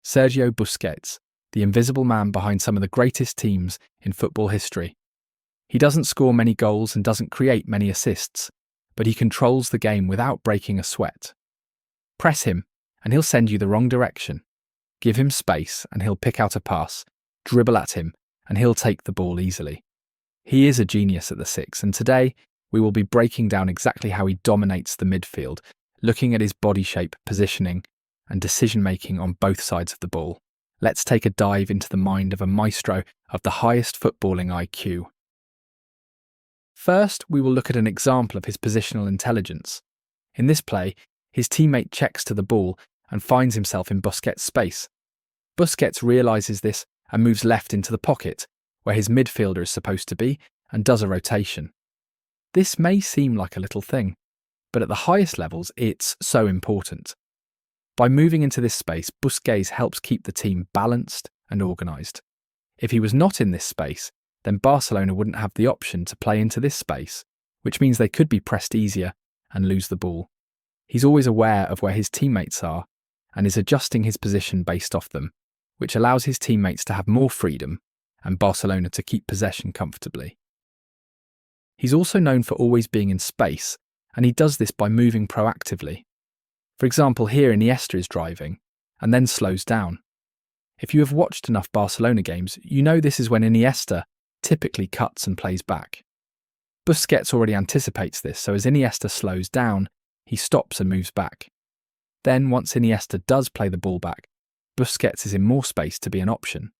Sergio Busquets, the invisible man behind some of the greatest teams in football history. He doesn't score many goals and doesn't create many assists, but he controls the game without breaking a sweat. Press him, and he'll send you the wrong direction. Give him space, and he'll pick out a pass. Dribble at him, and he'll take the ball easily. He is a genius at the six, and today we will be breaking down exactly how he dominates the midfield, looking at his body shape, positioning, and decision-making on both sides of the ball. Let's take a dive into the mind of a maestro of the highest footballing IQ. First, we will look at an example of his positional intelligence. In this play, his teammate checks to the ball and finds himself in Busquets' space. Busquets realises this and moves left into the pocket, where his midfielder is supposed to be, and does a rotation. This may seem like a little thing, but at the highest levels, it's so important. By moving into this space, Busquets helps keep the team balanced and organised. If he was not in this space, then Barcelona wouldn't have the option to play into this space, which means they could be pressed easier and lose the ball. He's always aware of where his teammates are and is adjusting his position based off them, which allows his teammates to have more freedom and Barcelona to keep possession comfortably. He's also known for always being in space, and he does this by moving proactively. For example, here Iniesta is driving and then slows down. If you have watched enough Barcelona games, you know this is when Iniesta typically cuts and plays back. Busquets already anticipates this, so as Iniesta slows down, he stops and moves back. Then, once Iniesta does play the ball back, Busquets is in more space to be an option.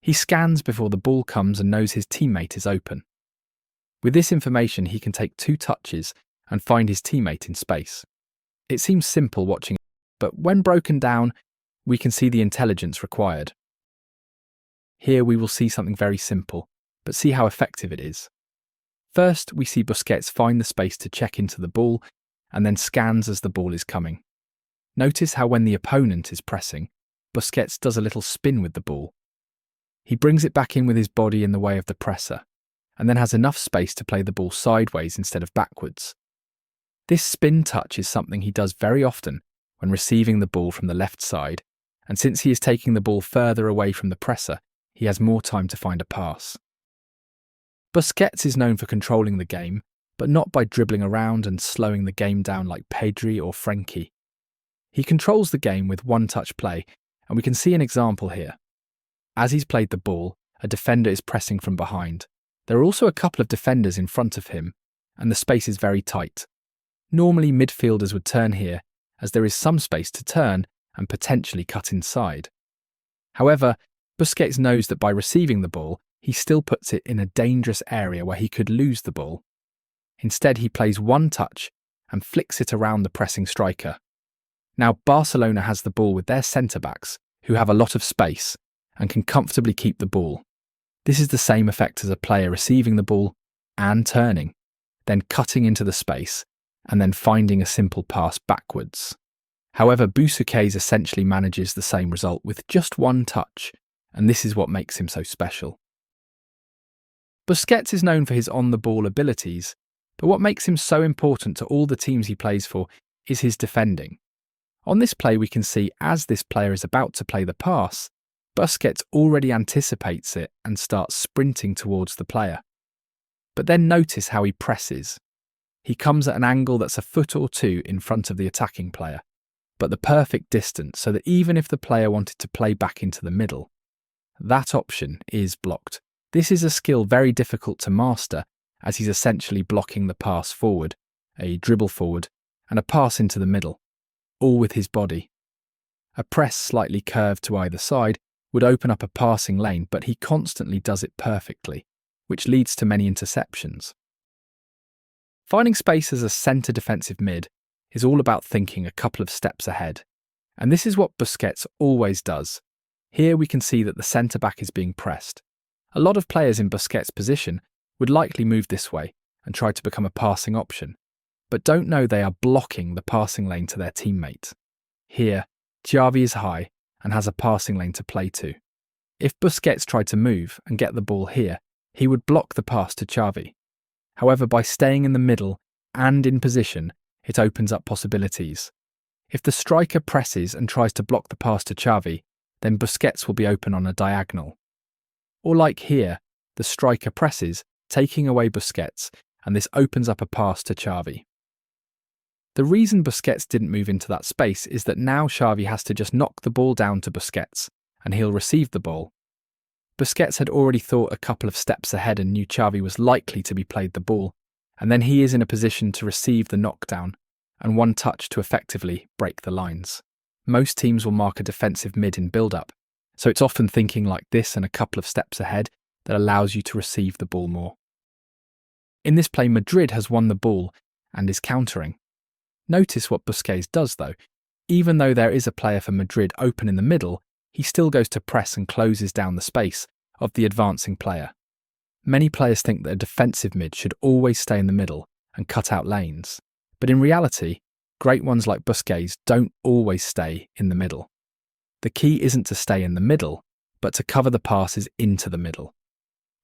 He scans before the ball comes and knows his teammate is open. With this information, he can take 2 touches and find his teammate in space. It seems simple watching, but when broken down, we can see the intelligence required. Here we will see something very simple, but see how effective it is. First, we see Busquets find the space to check into the ball and then scans as the ball is coming. Notice how when the opponent is pressing, Busquets does a little spin with the ball. He brings it back in with his body in the way of the presser, and then has enough space to play the ball sideways instead of backwards. This spin touch is something he does very often when receiving the ball from the left side, and since he is taking the ball further away from the presser, he has more time to find a pass. Busquets is known for controlling the game, but not by dribbling around and slowing the game down like Pedri or Frenkie. He controls the game with one-touch play, and we can see an example here. As he's played the ball, a defender is pressing from behind. There are also a couple of defenders in front of him, and the space is very tight. Normally midfielders would turn here, as there is some space to turn and potentially cut inside. However, Busquets knows that by receiving the ball, he still puts it in a dangerous area where he could lose the ball. Instead, he plays one touch and flicks it around the pressing striker. Now Barcelona has the ball with their centre-backs, who have a lot of space and can comfortably keep the ball. This is the same effect as a player receiving the ball and turning, then cutting into the space, and then finding a simple pass backwards. However, Busquets essentially manages the same result with just one touch, and this is what makes him so special. Busquets is known for his on-the-ball abilities, but what makes him so important to all the teams he plays for is his defending. On this play we can see as this player is about to play the pass, Busquets already anticipates it and starts sprinting towards the player. But then notice how he presses. He comes at an angle that's a foot or 2 in front of the attacking player, but the perfect distance so that even if the player wanted to play back into the middle, that option is blocked. This is a skill very difficult to master, as he's essentially blocking the pass forward, a dribble forward, and a pass into the middle, all with his body. A press slightly curved to either side would open up a passing lane, but he constantly does it perfectly, which leads to many interceptions. Finding space as a centre defensive mid is all about thinking a couple of steps ahead, and this is what Busquets always does. Here we can see that the centre-back is being pressed. A lot of players in Busquets' position would likely move this way and try to become a passing option, but don't know they are blocking the passing lane to their teammate. Here, Xavi is high and has a passing lane to play to. If Busquets tried to move and get the ball here, he would block the pass to Xavi. However, by staying in the middle and in position, it opens up possibilities. If the striker presses and tries to block the pass to Xavi, then Busquets will be open on a diagonal. Or like here, the striker presses, taking away Busquets, and this opens up a pass to Xavi. The reason Busquets didn't move into that space is that now Xavi has to just knock the ball down to Busquets, and he'll receive the ball. Busquets had already thought a couple of steps ahead and knew Xavi was likely to be played the ball, and then he is in a position to receive the knockdown, and one touch to effectively break the lines. Most teams will mark a defensive mid in build-up, so it's often thinking like this and a couple of steps ahead that allows you to receive the ball more. In this play, Madrid has won the ball and is countering. Notice what Busquets does though. Even though there is a player for Madrid open in the middle, he still goes to press and closes down the space of the advancing player. Many players think that a defensive mid should always stay in the middle and cut out lanes, but in reality, great ones like Busquets don't always stay in the middle. The key isn't to stay in the middle, but to cover the passes into the middle.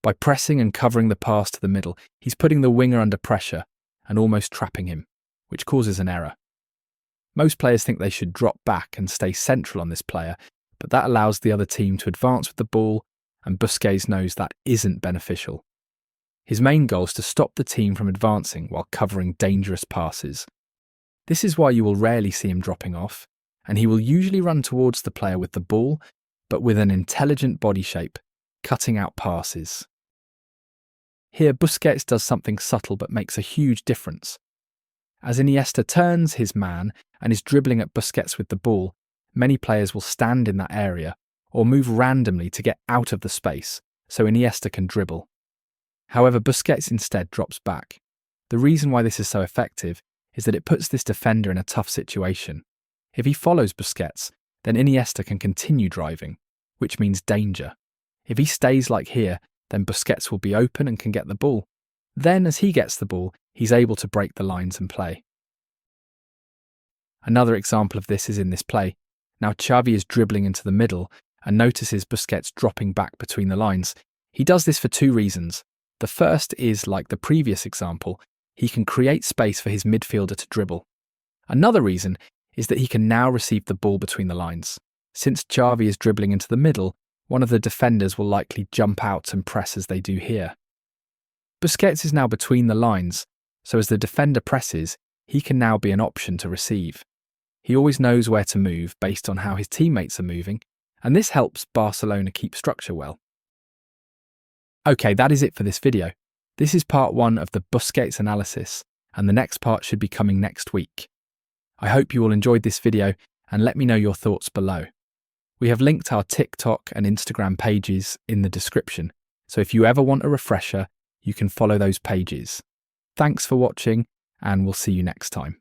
By pressing and covering the pass to the middle, he's putting the winger under pressure and almost trapping him, which causes an error. Most players think they should drop back and stay central on this player, but that allows the other team to advance with the ball, and Busquets knows that isn't beneficial. His main goal is to stop the team from advancing while covering dangerous passes. This is why you will rarely see him dropping off, and he will usually run towards the player with the ball, but with an intelligent body shape, cutting out passes. Here, Busquets does something subtle but makes a huge difference. As Iniesta turns his man and is dribbling at Busquets with the ball, many players will stand in that area or move randomly to get out of the space so Iniesta can dribble. However, Busquets instead drops back. The reason why this is so effective is that it puts this defender in a tough situation. If he follows Busquets, then Iniesta can continue driving, which means danger. If he stays like here, then Busquets will be open and can get the ball. Then, as he gets the ball, he's able to break the lines and play. Another example of this is in this play. Now Xavi is dribbling into the middle and notices Busquets dropping back between the lines. He does this for two reasons. The first is, like the previous example, he can create space for his midfielder to dribble. Another reason is that he can now receive the ball between the lines. Since Xavi is dribbling into the middle, one of the defenders will likely jump out and press as they do here. Busquets is now between the lines, so as the defender presses, he can now be an option to receive. He always knows where to move based on how his teammates are moving, and this helps Barcelona keep structure well. Okay, that is it for this video. This is part 1 of the Busquets analysis, and the next part should be coming next week. I hope you all enjoyed this video, and let me know your thoughts below. We have linked our TikTok and Instagram pages in the description, so if you ever want a refresher, you can follow those pages. Thanks for watching, and we'll see you next time.